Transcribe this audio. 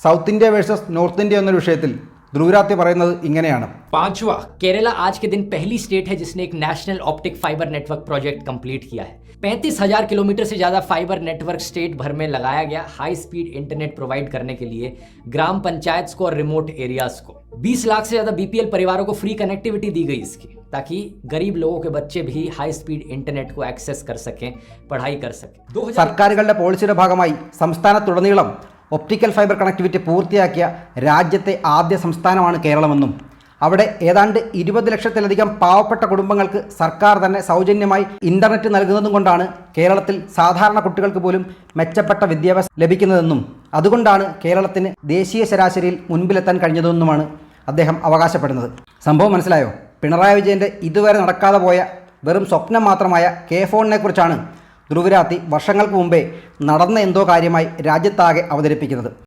South India versus north India എന്നൊരു വിഷയത്തിൽ ധ്രുവരാത്തി പറയുന്നത് ഇങ്ങനെയാണ്. पांचवा, केरला आज के दिन पहली स्टेट है जिसने एक national optic fibre network project complete किया है. 35,000 किलोमीटर से ज़्यादा फाइबर नेटवर्क स्टेट भर में लगाया गया हाई स्पीड इंटरनेट प्रोवाइड करने के लिए ग्राम पंचायत को और रिमोट एरियाज को. 20 लाख से ज़्यादा बीपीएल परिवारों को फ्री कनेक्टिविटी दी गई इसकी, ताकि गरीब लोगों के बच्चे भी हाई स्पीड इंटरनेट को एक्सेस कर सकें, पढ़ाई कर सकें. സർക്കാരുകളുടെ പോളിസിയുടെ ഭാഗമായി സംസ്ഥാനത്തുടനീളം ഒപ്റ്റിക്കൽ ഫൈബർ കണക്ടിവിറ്റി പൂർത്തിയാക്കിയ രാജ്യത്തെ ആദ്യ സംസ്ഥാനമാണ് കേരളമെന്നും അവിടെ ഏതാണ്ട് 20 ലക്ഷത്തിലധികം പാവപ്പെട്ട കുടുംബങ്ങൾക്ക് സർക്കാർ തന്നെ സൗജന്യമായി ഇൻ്റർനെറ്റ് നൽകുന്നതും കൊണ്ടാണ് കേരളത്തിൽ സാധാരണ കുട്ടികൾക്ക് പോലും മെച്ചപ്പെട്ട വിദ്യാഭ്യാസം ലഭിക്കുന്നതെന്നും അതുകൊണ്ടാണ് കേരളത്തിന് ദേശീയ ശരാശരിയിൽ മുൻപിലെത്താൻ കഴിഞ്ഞതെന്നുമാണ് അദ്ദേഹം അവകാശപ്പെടുന്നത്. സംഭവം മനസ്സിലായോ? പിണറായി വിജയൻ്റെ ഇതുവരെ നടക്കാതെ പോയ വെറും സ്വപ്നം മാത്രമായ കെ ഫോണിനെ കുറിച്ചാണ് ധ്രുവരാത്തി വർഷങ്ങൾക്ക് മുമ്പേ നടന്ന എന്തോ കാര്യമായി രാജ്യത്താകെ അവതരിപ്പിക്കുന്നത്.